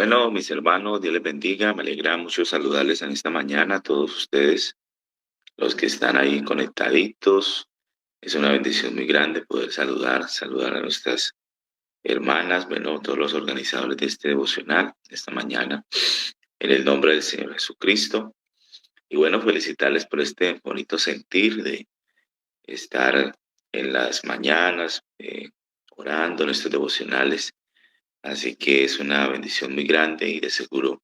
Bueno, mis hermanos, Dios les bendiga. Me alegra mucho saludarles en esta mañana a todos ustedes, los que están ahí conectaditos. Es una bendición muy grande poder saludar a nuestras hermanas, bueno, todos los organizadores de este devocional esta mañana, en el nombre del Señor Jesucristo. Y bueno, felicitarles por este bonito sentir de estar en las mañanas orando en estos devocionales. Así que es una bendición muy grande y de seguro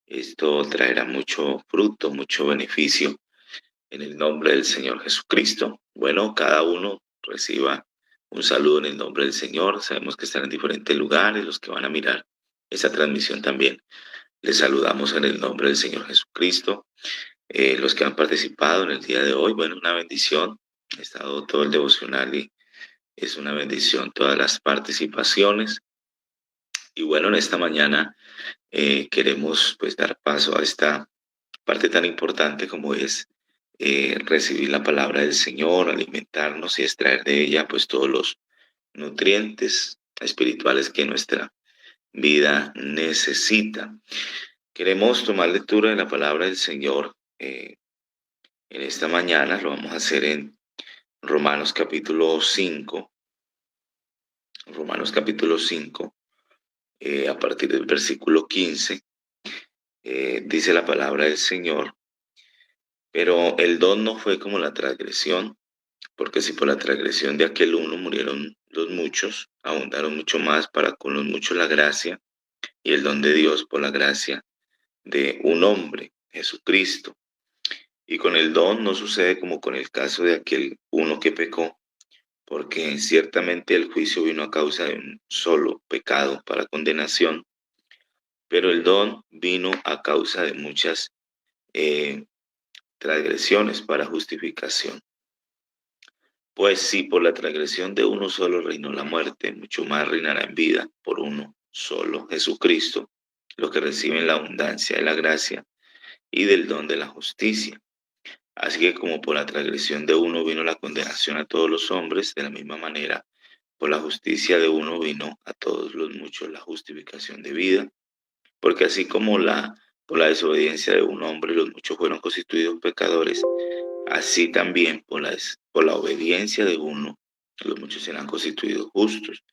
esto traerá mucho fruto, mucho beneficio en el nombre del Señor Jesucristo. Bueno, cada uno reciba un saludo en el nombre del Señor. Sabemos que están en diferentes lugares, los que van a mirar esa transmisión también. Les saludamos en el nombre del Señor Jesucristo. Los que han participado en el día de hoy, bueno, una bendición. He estado todo el devocional y es una bendición todas las participaciones. Y bueno, en esta mañana queremos pues dar paso a esta parte tan importante como es recibir la palabra del Señor, alimentarnos y extraer de ella pues todos los nutrientes espirituales que nuestra vida necesita. Queremos tomar lectura de la palabra del Señor en esta mañana. Lo vamos a hacer en Romanos capítulo 5. Romanos capítulo 5, a partir del versículo 15. Dice la palabra del Señor: pero el don no fue como la transgresión, porque si por la transgresión de aquel uno murieron los muchos, abundaron mucho más para con los muchos la gracia y el don de Dios por la gracia de un hombre, Jesucristo. Y con el don no sucede como con el caso de aquel uno que pecó, porque ciertamente el juicio vino a causa de un solo pecado para condenación, pero el don vino a causa de muchas eh, transgresiones para justificación. Pues si por la transgresión de uno solo reinó la muerte, mucho más reinará en vida por uno solo, Jesucristo, los que reciben la abundancia de la gracia y del don de la justicia. Así que como por la transgresión de uno vino la condenación a todos los hombres, de la misma manera, por la justicia de uno vino a todos los muchos la justificación de vida. Porque así como por la desobediencia de un hombre los muchos fueron constituidos pecadores, así también por la obediencia de uno, los muchos serán constituidos justos.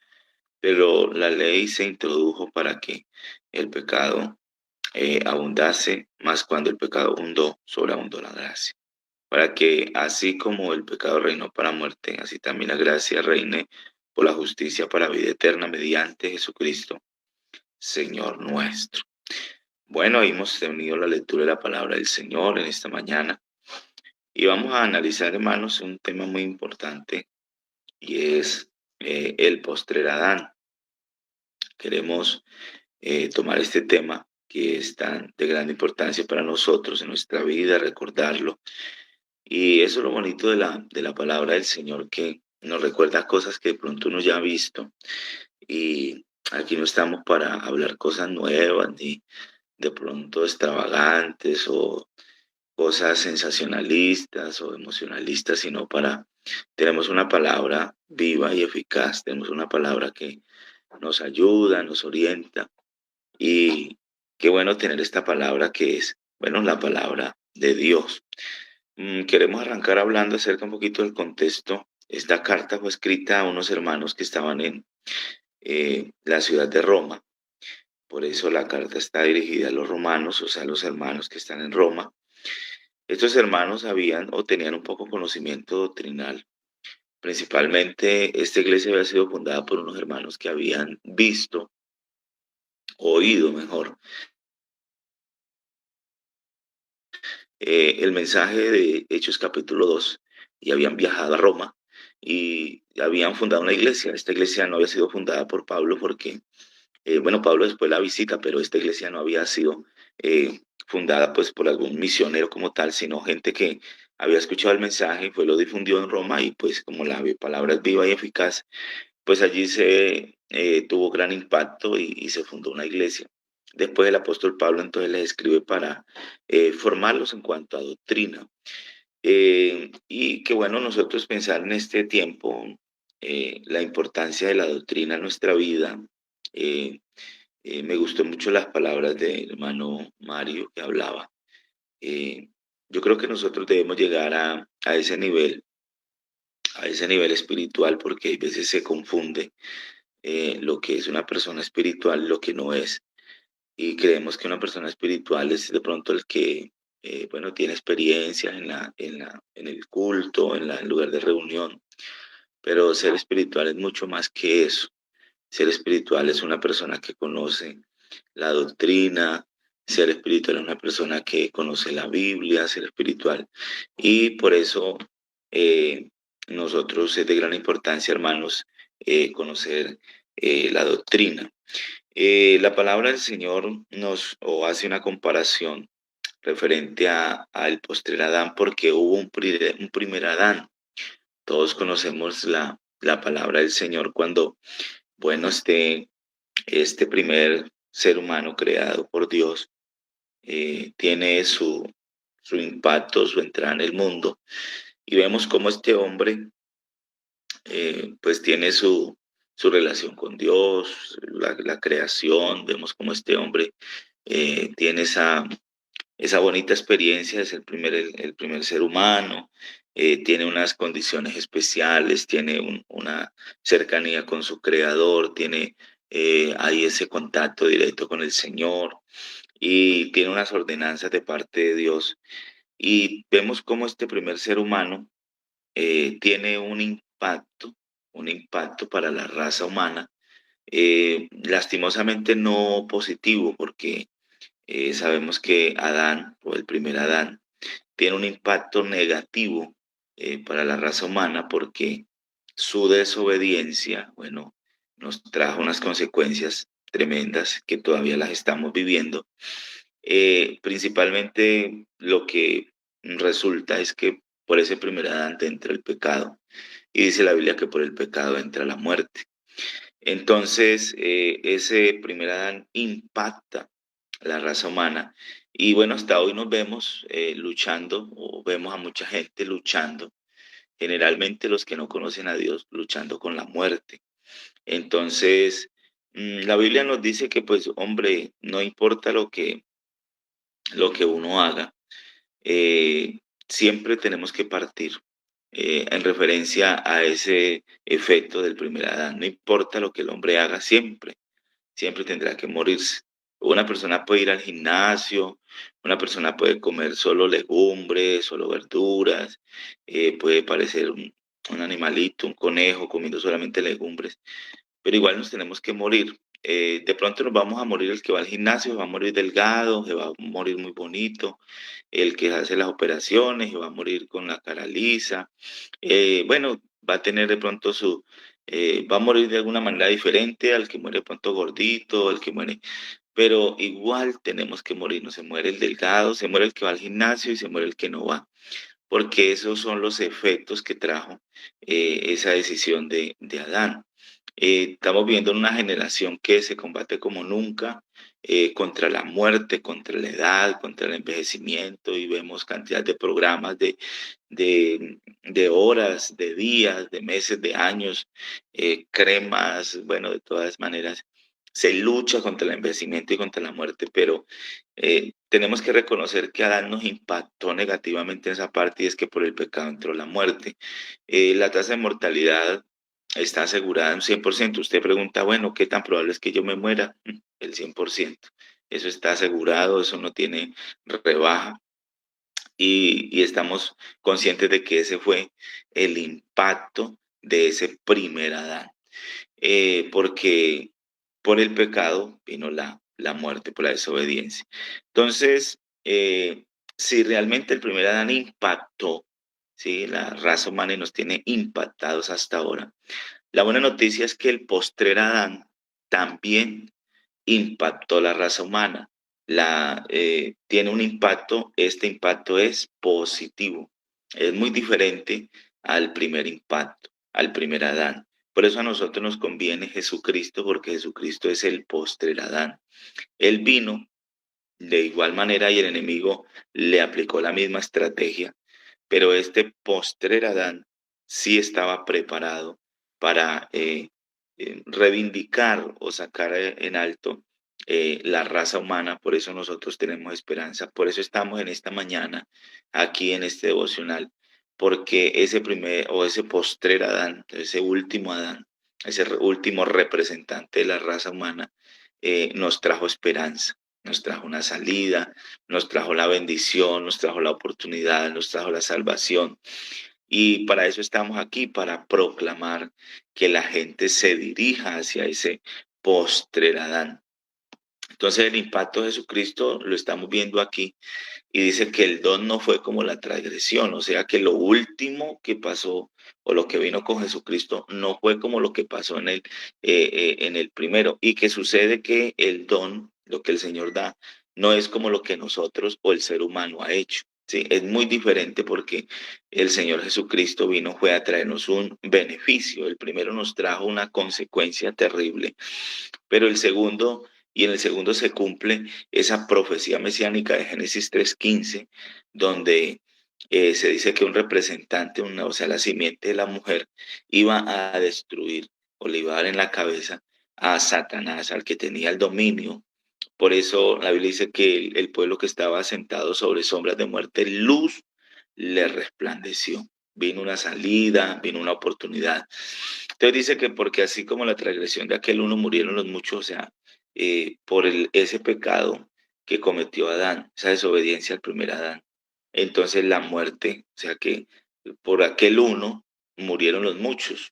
Pero la ley se introdujo para que el pecado abundase, más cuando el pecado abundó, sobreabundó la gracia. Para que así como el pecado reinó para muerte, así también la gracia reine por la justicia para vida eterna mediante Jesucristo, Señor nuestro. Bueno, ahí hemos tenido la lectura de la palabra del Señor en esta mañana. Y vamos a analizar, hermanos, un tema muy importante y es el postrer Adán. Queremos tomar este tema que es tan de gran importancia para nosotros en nuestra vida, recordarlo. Y eso es lo bonito de la palabra del Señor, que nos recuerda cosas que de pronto uno ya ha visto. Y aquí no estamos para hablar cosas nuevas, ni de pronto extravagantes o cosas sensacionalistas o emocionalistas, sino tenemos una palabra viva y eficaz, tenemos una palabra que nos ayuda, nos orienta, y qué bueno tener esta palabra que es, bueno, la palabra de Dios. Queremos arrancar hablando acerca un poquito del contexto. Esta carta fue escrita a unos hermanos que estaban en la ciudad de Roma. Por eso la carta está dirigida a los romanos, o sea, a los hermanos que están en Roma. Estos hermanos sabían o tenían un poco conocimiento doctrinal. Principalmente esta iglesia había sido fundada por unos hermanos que habían visto, oído mejor, el mensaje de Hechos capítulo 2 y habían viajado a Roma y habían fundado una iglesia. Esta iglesia no había sido fundada por Pablo porque, bueno, Pablo después la visita, pero esta iglesia no había sido fundada pues por algún misionero como tal, sino gente que había escuchado el mensaje, pues lo difundió en Roma y pues como la palabra es viva y eficaz, pues allí se tuvo gran impacto y se fundó una iglesia. Después el apóstol Pablo entonces les escribe para formarlos en cuanto a doctrina. Y qué bueno nosotros pensar en este tiempo la importancia de la doctrina en nuestra vida, eh, Me gustó mucho las palabras del hermano Mario que hablaba. Eh, yo creo que nosotros debemos llegar a ese nivel espiritual, porque a veces se confunde lo que es una persona espiritual y lo que no es. Y creemos que una persona espiritual es de pronto el que, bueno, tiene experiencia en el culto, en el lugar de reunión, pero ser espiritual es mucho más que eso. Ser espiritual es una persona que conoce la doctrina, ser espiritual es una persona que conoce la Biblia, ser espiritual. Y por eso nosotros es de gran importancia, hermanos, conocer la doctrina. La palabra del Señor nos o hace una comparación referente al postrer Adán, porque hubo un primer Adán. Todos conocemos la palabra del Señor cuando, bueno, este primer ser humano creado por Dios tiene su impacto, su entrada en el mundo, y vemos cómo este hombre pues tiene su relación con Dios, la creación. Vemos cómo este hombre tiene esa bonita experiencia, es el primer ser humano. Tiene unas condiciones especiales, tiene una cercanía con su creador, tiene ahí ese contacto directo con el Señor, y tiene unas ordenanzas de parte de Dios. Y vemos cómo este primer ser humano tiene un impacto para la raza humana, lastimosamente no positivo, porque sabemos que Adán, o el primer Adán, tiene un impacto negativo para la raza humana, porque su desobediencia, bueno, nos trajo unas consecuencias tremendas que todavía las estamos viviendo. Principalmente lo que resulta es que por ese primer Adán entra el pecado, y dice la Biblia que por el pecado entra la muerte. Entonces, ese primer Adán impacta la raza humana. Y bueno, hasta hoy nos vemos luchando, o vemos a mucha gente luchando, generalmente los que no conocen a Dios, luchando con la muerte. Entonces, la Biblia nos dice que, pues, hombre, no importa lo que uno haga, eh, siempre tenemos que partir en referencia a ese efecto del primer Adán. No importa lo que el hombre haga, siempre tendrá que morirse. Una persona puede ir al gimnasio, una persona puede comer solo legumbres, solo verduras, puede parecer un animalito, un conejo comiendo solamente legumbres, pero igual nos tenemos que morir. De pronto nos vamos a morir el que va al gimnasio, se va a morir delgado, se va a morir muy bonito, el que hace las operaciones, se va a morir con la cara lisa. Bueno, va a tener de pronto va a morir de alguna manera diferente al que muere de pronto gordito, el que muere, pero igual tenemos que morir. No se muere el delgado, se muere el que va al gimnasio y se muere el que no va, porque esos son los efectos que trajo esa decisión de Adán. Estamos viendo una generación que se combate como nunca contra la muerte, contra la edad, contra el envejecimiento, y vemos cantidad de programas de horas, de días, de meses, de años, cremas, bueno, de todas maneras. Se lucha contra el envejecimiento y contra la muerte, pero tenemos que reconocer que Adán nos impactó negativamente en esa parte, y es que por el pecado entró la muerte. La tasa de mortalidad está asegurada un 100%. Usted pregunta, bueno, ¿qué tan probable es que yo me muera? El 100%. Eso está asegurado, eso no tiene rebaja, y estamos conscientes de que ese fue el impacto de ese primer Adán, porque por el pecado vino la muerte, por la desobediencia. Entonces, si realmente el primer Adán impactó, ¿sí?, la raza humana, y nos tiene impactados hasta ahora, la buena noticia es que el postrer Adán también impactó la raza humana. Tiene un impacto, este impacto es positivo. Es muy diferente al primer impacto, al primer Adán. Por eso a nosotros nos conviene Jesucristo, porque Jesucristo es el postrer Adán. Él vino de igual manera, y el enemigo le aplicó la misma estrategia, pero este postrer Adán sí estaba preparado para reivindicar o sacar en alto la raza humana, por eso nosotros tenemos esperanza, por eso estamos en esta mañana, aquí en este devocional, porque ese primer o ese postrer Adán, ese último Adán, ese último representante de la raza humana, nos trajo esperanza, nos trajo una salida, nos trajo la bendición, nos trajo la oportunidad, nos trajo la salvación. Y para eso estamos aquí, para proclamar que la gente se dirija hacia ese postrer Adán. Entonces el impacto de Jesucristo lo estamos viendo aquí y dice que el don no fue como la transgresión, o sea que lo último que pasó o lo que vino con Jesucristo no fue como lo que pasó en el primero y que sucede que el don, lo que el Señor da, no es como lo que nosotros o el ser humano ha hecho. Sí, es muy diferente porque el Señor Jesucristo vino fue a traernos un beneficio. El primero nos trajo una consecuencia terrible, pero en el segundo se cumple esa profecía mesiánica de Génesis 3:15, donde se dice que un representante, o sea, la simiente de la mujer, iba a destruir o le iba a dar en la cabeza a Satanás, al que tenía el dominio. Por eso la Biblia dice que el pueblo que estaba sentado sobre sombras de muerte, luz le resplandeció. Vino una salida, vino una oportunidad. Entonces dice que porque así como la transgresión de aquel uno murieron los muchos, o sea, por ese pecado que cometió Adán, esa desobediencia al primer Adán, entonces la muerte, o sea que por aquel uno murieron los muchos.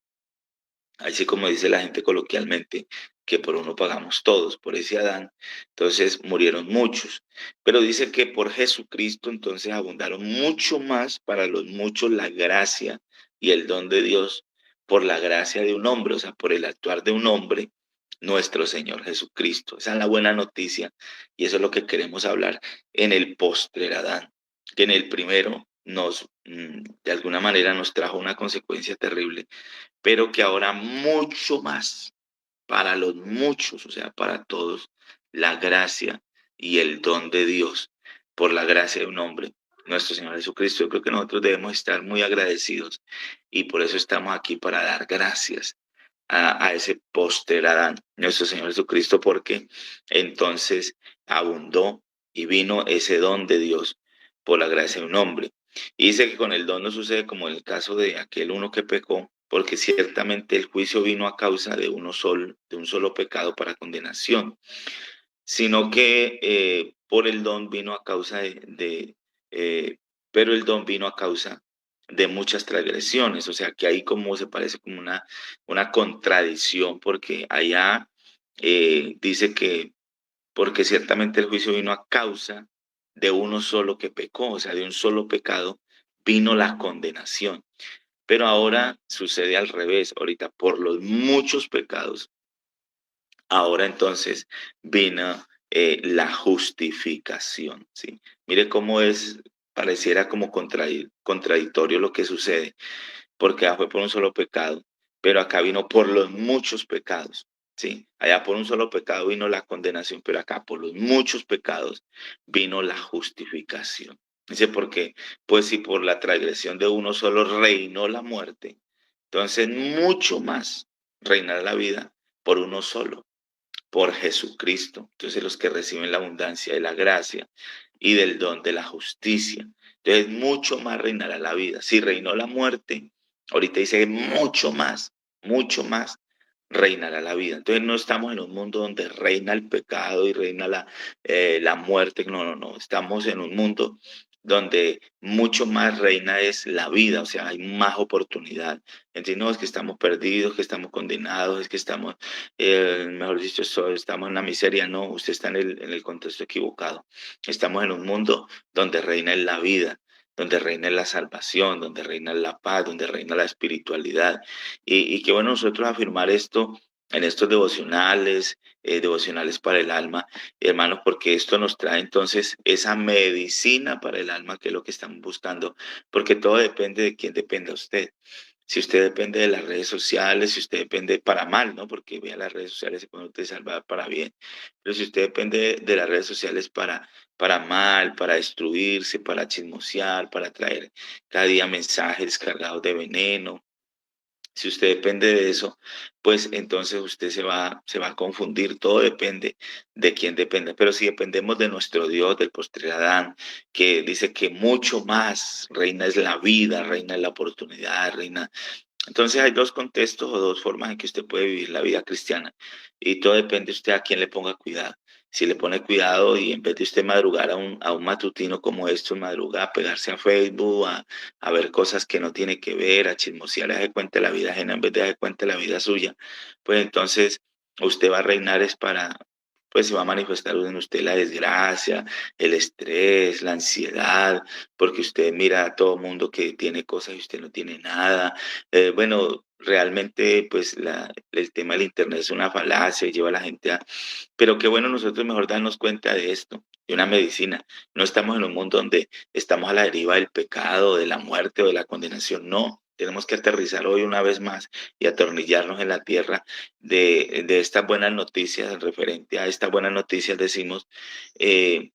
Así como dice la gente coloquialmente, que por uno pagamos todos, por ese Adán, entonces murieron muchos. Pero dice que por Jesucristo entonces abundaron mucho más para los muchos la gracia y el don de Dios por la gracia de un hombre, o sea, por el actuar de un hombre, nuestro Señor Jesucristo. Esa es la buena noticia y eso es lo que queremos hablar en el postrer Adán, que en el primero de alguna manera nos trajo una consecuencia terrible, pero que ahora mucho más para los muchos, o sea, para todos, la gracia y el don de Dios por la gracia de un hombre, nuestro Señor Jesucristo. Yo creo que nosotros debemos estar muy agradecidos y por eso estamos aquí para dar gracias a ese póster Adán, nuestro Señor Jesucristo, porque entonces abundó y vino ese don de Dios por la gracia de un hombre. Y dice que con el don no sucede como en el caso de aquel uno que pecó, porque ciertamente el juicio vino a causa de un solo pecado para condenación, sino que por el don vino a causa eh, pero el don vino a causa de muchas transgresiones, o sea que ahí como se parece como una contradicción, porque allá dice que porque ciertamente el juicio vino a causa de uno solo que pecó, o sea, de un solo pecado vino la condenación. Pero ahora sucede al revés, ahorita por los muchos pecados, ahora entonces vino la justificación, ¿sí? Mire cómo pareciera como contradictorio lo que sucede, porque fue por un solo pecado, pero acá vino por los muchos pecados, ¿sí? Allá por un solo pecado vino la condenación, pero acá por los muchos pecados vino la justificación. Dice, porque, pues si por la transgresión de uno solo reinó la muerte, entonces mucho más reinará la vida por uno solo, por Jesucristo. Entonces los que reciben la abundancia de la gracia y del don de la justicia. Entonces mucho más reinará la vida. Si reinó la muerte, ahorita dice mucho más reinará la vida. Entonces no estamos en un mundo donde reina el pecado y reina la muerte. No, no, no. Estamos en un mundo donde mucho más reina es la vida, o sea, hay más oportunidad. Entonces, no es que estamos perdidos, que estamos condenados, es que estamos mejor dicho, estamos en la miseria. No, usted está en el contexto equivocado. Estamos en un mundo donde reina la vida, donde reina la salvación, donde reina la paz, donde reina la espiritualidad. Y qué bueno nosotros afirmar esto en estos devocionales para el alma, hermanos, porque esto nos trae entonces esa medicina para el alma, que es lo que estamos buscando, porque todo depende de quién dependa usted. Si usted depende de las redes sociales, si usted depende para mal, ¿no? Porque vea las redes sociales se pueden utilizar para bien. Pero si usted depende de las redes sociales para mal, para destruirse, para chismosear, para traer cada día mensajes cargados de veneno, Si usted depende de eso, pues entonces usted se va a confundir. Todo depende de quién dependa. Pero si dependemos de nuestro Dios, del postrer Adán, que dice que mucho más reina es la vida, reina es la oportunidad, reina. Entonces hay dos contextos o dos formas en que usted puede vivir la vida cristiana y todo depende de usted a quién le ponga cuidado. Si le pone cuidado y en vez de usted madrugar a un matutino como esto, madruga a pegarse a Facebook, a ver cosas que no tiene que ver, a chismosear, a de cuenta la vida ajena en vez de de cuenta la vida suya, pues entonces usted va a reinar es para, pues se va a manifestar en usted la desgracia, el estrés, la ansiedad, porque usted mira a todo mundo que tiene cosas y usted no tiene nada. Bueno, realmente pues el tema del Internet es una falacia y lleva a la gente a... Pero qué bueno nosotros mejor darnos cuenta de esto, de una medicina. No estamos en un mundo donde estamos a la deriva del pecado, de la muerte o de la condenación. No, tenemos que aterrizar hoy una vez más y atornillarnos en la tierra de estas buenas noticias. Referente a estas buenas noticias decimos en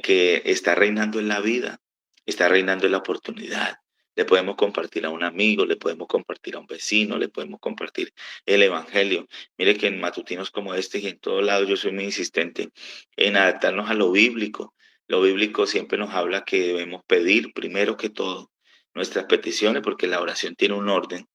que está reinando en la vida, está reinando en la oportunidad. Le podemos compartir a un amigo, le podemos compartir a un vecino, le podemos compartir el evangelio. Mire que en matutinos como este y en todo lado yo soy muy insistente en adaptarnos a lo bíblico. Lo bíblico siempre nos habla que debemos pedir primero que todo nuestras peticiones porque la oración tiene un orden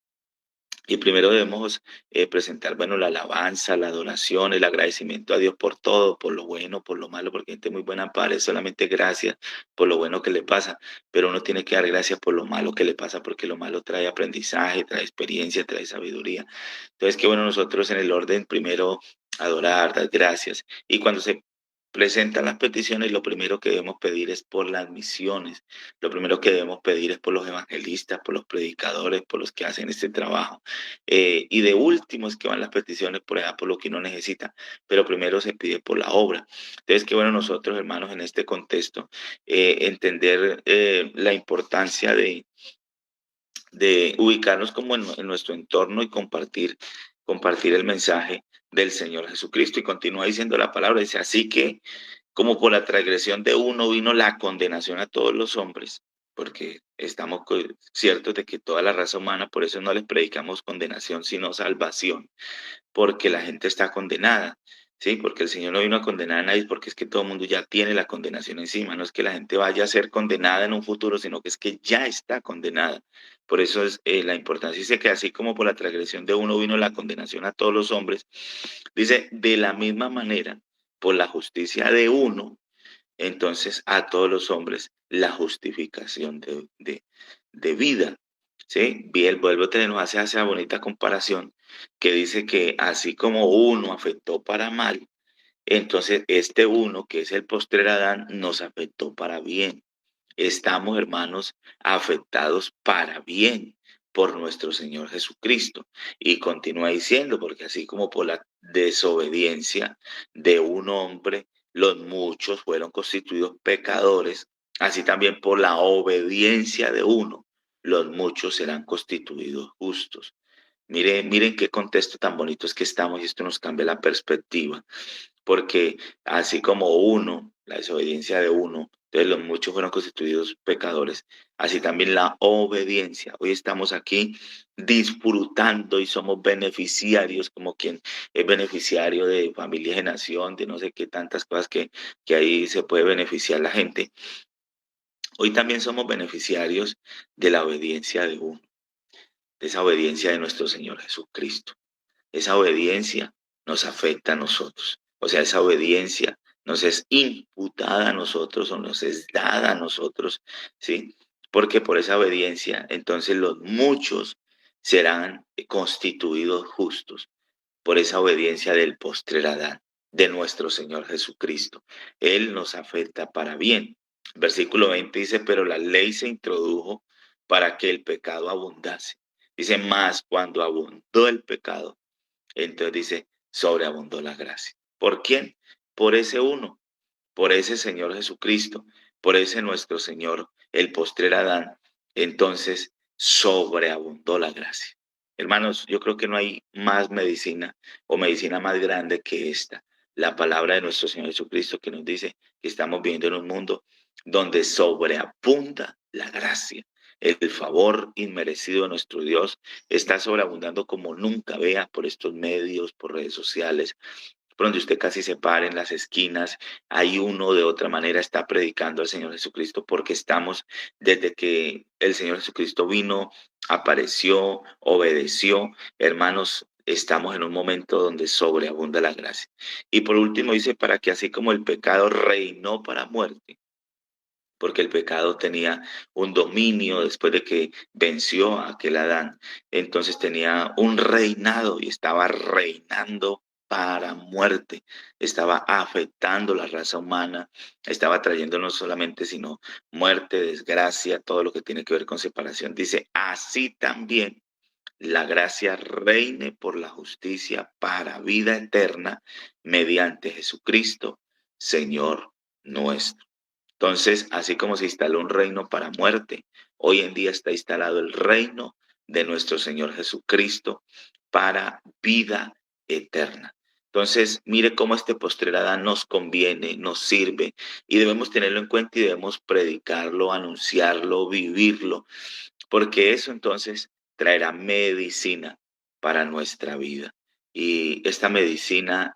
y primero debemos presentar, bueno, la alabanza, la adoración, el agradecimiento a Dios por todo, por lo bueno, por lo malo, porque gente muy buena para es solamente gracias por lo bueno que le pasa, pero uno tiene que dar gracias por lo malo que le pasa, porque lo malo trae aprendizaje, trae experiencia, trae sabiduría. Entonces, qué bueno nosotros en el orden primero adorar, dar gracias, y cuando se presentan las peticiones, lo primero que debemos pedir es por las misiones, lo primero que debemos pedir es por los evangelistas, por los predicadores, por los que hacen este trabajo. Y de último es que van las peticiones por allá, por lo que uno necesita, pero primero se pide por la obra. Entonces, qué bueno nosotros, hermanos, en este contexto, entender la importancia de ubicarnos como en nuestro entorno y compartir el mensaje del Señor Jesucristo. Y continúa diciendo la palabra, dice, así que como por la transgresión de uno vino la condenación a todos los hombres, porque estamos ciertos de que toda la raza humana, por eso no les predicamos condenación, sino salvación, porque la gente está condenada, ¿sí? Porque el Señor no vino a condenar a nadie, porque es que todo el mundo ya tiene la condenación encima, no es que la gente vaya a ser condenada en un futuro, sino que es que ya está condenada. Por eso es la importancia, dice que así como por la transgresión de uno vino la condenación a todos los hombres, dice, de la misma manera, por la justicia de uno, entonces a todos los hombres la justificación de vida. ¿Sí? Bien, vuelvo a tener, nos hace esa bonita comparación que dice que así como uno afectó para mal, entonces este uno, que es el postrer Adán, nos afectó para bien. Estamos, hermanos, afectados para bien por nuestro Señor Jesucristo. Y continúa diciendo, porque así como por la desobediencia de un hombre, los muchos fueron constituidos pecadores, así también por la obediencia de uno, los muchos serán constituidos justos. Miren qué contexto tan bonito es que estamos y esto nos cambia la perspectiva porque así como uno, la desobediencia de uno, entonces los muchos fueron constituidos pecadores, así también la obediencia. Hoy estamos aquí disfrutando y somos beneficiarios, como quien es beneficiario de familia de nación, de no sé qué tantas cosas que ahí se puede beneficiar la gente. Hoy también somos beneficiarios de la obediencia de uno, de esa obediencia de nuestro Señor Jesucristo. Esa obediencia nos afecta a nosotros. O sea, esa obediencia nos es imputada a nosotros o nos es dada a nosotros, ¿sí? Porque por esa obediencia, entonces los muchos serán constituidos justos por esa obediencia del postrer Adán, de nuestro Señor Jesucristo. Él nos afecta para bien. Versículo 20 dice, pero la ley se introdujo para que el pecado abundase. Dice, más cuando abundó el pecado, entonces dice, sobreabundó la gracia. ¿Por quién? Por ese uno, por ese Señor Jesucristo, por ese nuestro Señor, el postrer Adán. Entonces sobreabundó la gracia. Hermanos, yo creo que no hay más medicina o medicina más grande que esta. La palabra de nuestro Señor Jesucristo que nos dice que estamos viviendo en un mundo donde sobreabunda la gracia. el favor inmerecido de nuestro Dios está sobreabundando como nunca. Vea por estos medios, por redes sociales, por donde usted casi se para en las esquinas, hay uno de otra manera está predicando al Señor Jesucristo, porque estamos desde que el Señor Jesucristo vino, apareció, obedeció, hermanos, estamos en un momento donde sobreabunda la gracia. Y por último dice, para que así como el pecado reinó para muerte, porque el pecado tenía un dominio después de que venció a aquel Adán. Entonces tenía un reinado y estaba reinando para muerte, estaba afectando la raza humana, estaba trayendo no solamente, sino muerte, desgracia, todo lo que tiene que ver con separación. Dice, así también la gracia reine por la justicia para vida eterna mediante Jesucristo, Señor nuestro. Entonces, así como se instaló un reino para muerte, hoy en día está instalado el reino de nuestro Señor Jesucristo para vida eterna. Entonces, mire cómo este postrer Adán nos conviene, nos sirve y debemos tenerlo en cuenta y debemos predicarlo, anunciarlo, vivirlo, porque eso entonces traerá medicina para nuestra vida. Y esta medicina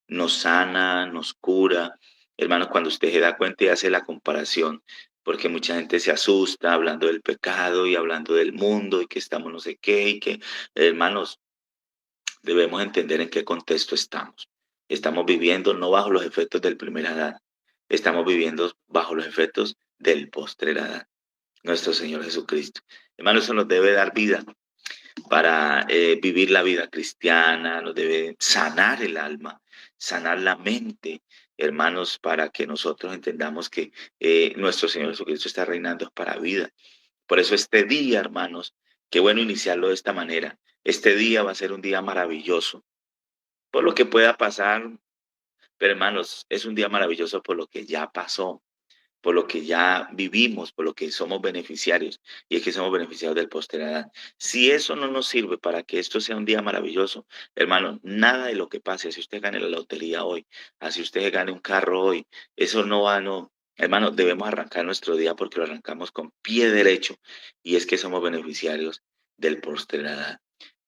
nos sana, nos cura. Hermanos, cuando usted se da cuenta y hace la comparación, porque mucha gente se asusta hablando del pecado y hablando del mundo y que estamos no sé qué y que, hermanos, debemos entender en qué contexto estamos. Estamos viviendo no bajo los efectos del primer Adán, estamos viviendo bajo los efectos del postrer Adán, nuestro Señor Jesucristo. Hermanos, eso nos debe dar vida para vivir la vida cristiana, nos debe sanar el alma, sanar la mente, hermanos, para que nosotros entendamos que nuestro Señor Jesucristo está reinando para vida. Por eso este día, hermanos, qué bueno iniciarlo de esta manera. Este día va a ser un día maravilloso, por lo que pueda pasar, pero hermanos, es un día maravilloso por lo que ya pasó, por lo que ya vivimos, por lo que somos beneficiarios, y es que somos beneficiarios del póster Adán. Si eso no nos sirve para que esto sea un día maravilloso, hermano, nada de lo que pase, si usted gane la lotería hoy, así usted gane un carro hoy, eso no va, no. Hermano, debemos arrancar nuestro día porque lo arrancamos con pie derecho, y es que somos beneficiarios del póster Adán.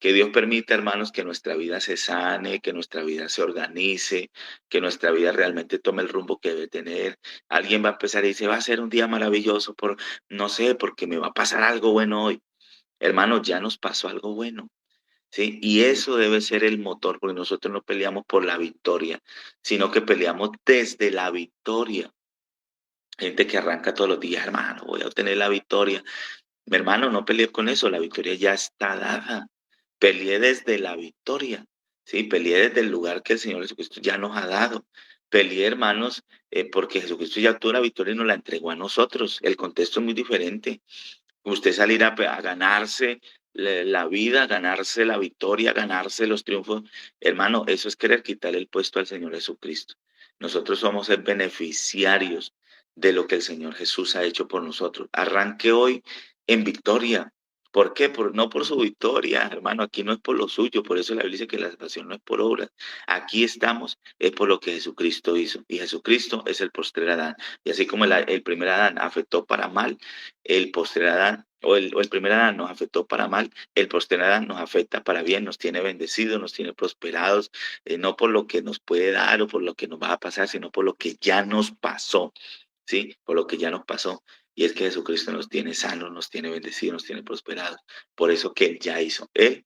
Que Dios permita, hermanos, que nuestra vida se sane, que nuestra vida se organice, que nuestra vida realmente tome el rumbo que debe tener. Alguien va a empezar y dice, va a ser un día maravilloso por, no sé, porque me va a pasar algo bueno hoy. Hermanos, ya nos pasó algo bueno, ¿sí? Y eso debe ser el motor, porque nosotros no peleamos por la victoria, sino que peleamos desde la victoria. Gente que arranca todos los días, hermano, voy a obtener la victoria. Mi hermano, no peleé con eso, la victoria ya está dada. Peleé desde la victoria, ¿sí? Peleé desde el lugar que el Señor Jesucristo ya nos ha dado. Peleé, hermanos, porque Jesucristo ya obtuvo la victoria y nos la entregó a nosotros. El contexto es muy diferente. Usted salir a ganarse la vida, ganarse la victoria, ganarse los triunfos, hermano, eso es querer quitarle el puesto al Señor Jesucristo. Nosotros somos el beneficiarios de lo que el Señor Jesús ha hecho por nosotros. Arranque hoy en victoria. ¿Por qué? No por su victoria, hermano, aquí no es por lo suyo, por eso la Biblia dice que la salvación no es por obras. Aquí estamos, es por lo que Jesucristo hizo. Y Jesucristo es el postrer Adán. Y así como el primer Adán afectó para mal, el postrer Adán o el primer Adán nos afectó para mal, el postrer Adán nos afecta para bien, nos tiene bendecidos, nos tiene prosperados, no por lo que nos puede dar o por lo que nos va a pasar, sino por lo que ya nos pasó, ¿sí? Por lo que ya nos pasó. Y es que Jesucristo nos tiene sanos, nos tiene bendecidos, nos tiene prosperados. Por eso que Él ya hizo. Él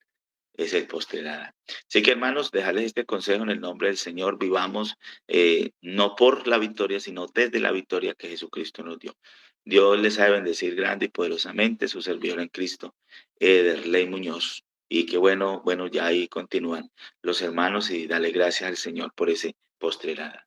es el postrer Adán. Así que hermanos, dejarles este consejo en el nombre del Señor. Vivamos no por la victoria, sino desde la victoria que Jesucristo nos dio. Dios les sabe bendecir grande y poderosamente su servidor en Cristo, Ederley Muñoz. Y qué bueno, bueno, ya ahí continúan los hermanos y dale gracias al Señor por ese postrer Adán.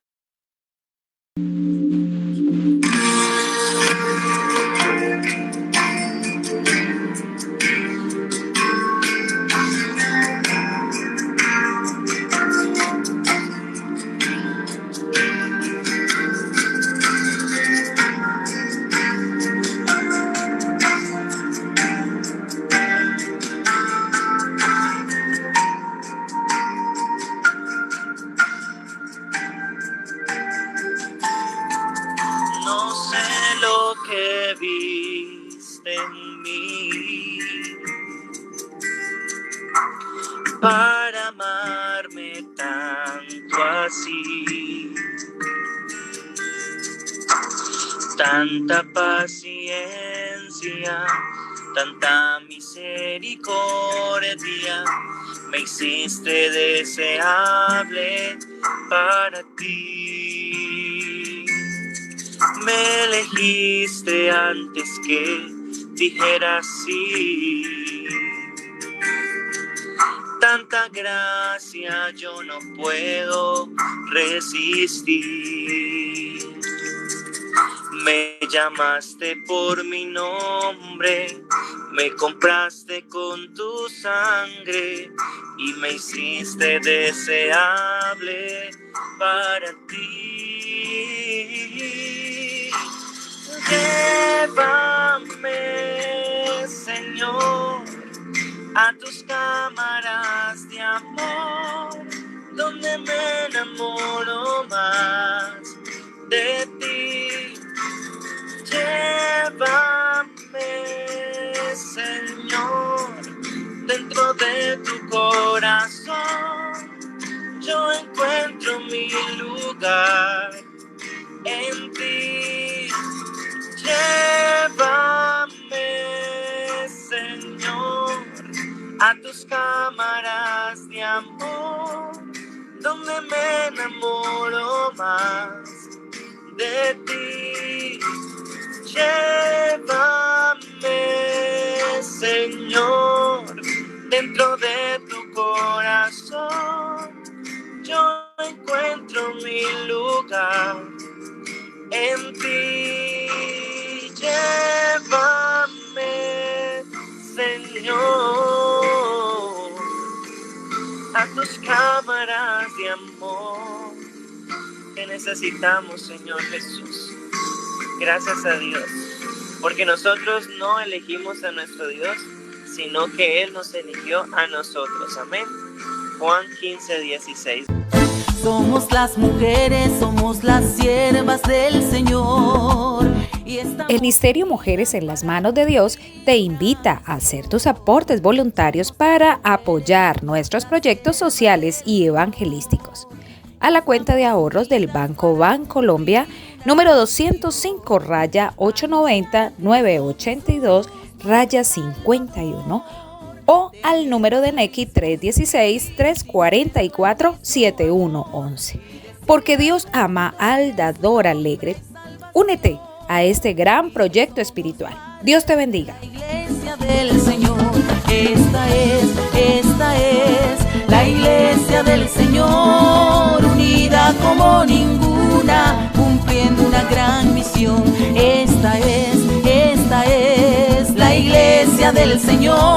No sé lo que para amarme tanto así. Tanta paciencia, tanta misericordia, me hiciste deseable para ti. Me elegiste antes que dijera sí. Tanta gracia yo no puedo resistir. Me llamaste por mi nombre, me compraste con tu sangre y me hiciste deseable para ti. Llévame, Señor, a tus cámaras de amor, donde me enamoro más de ti. Llévame, Señor, dentro de tu corazón. Yo encuentro mi lugar en ti. Llévame, Señor, a tus cámaras de amor, donde me enamoro más de ti. Llévame, Señor, dentro de tu corazón. Yo encuentro mi lugar en ti. Llévame, Señor, a tus cámaras de amor. Te necesitamos, Señor Jesús. Gracias a Dios, porque nosotros no elegimos a nuestro Dios, sino que Él nos eligió a nosotros. Amén. Juan 15:16. Somos las mujeres, somos las siervas del Señor. El Ministerio Mujeres en las Manos de Dios te invita a hacer tus aportes voluntarios para apoyar nuestros proyectos sociales y evangelísticos. A la cuenta de ahorros del Banco Bancolombia, número 205-890-982-51, o al número de Nequi 316-344-7111. Porque Dios ama al dador alegre. Únete a este gran proyecto espiritual. Dios te bendiga. La iglesia del Señor, esta es la iglesia del Señor, unida como ninguna, cumpliendo una gran misión. Esta es la iglesia del Señor.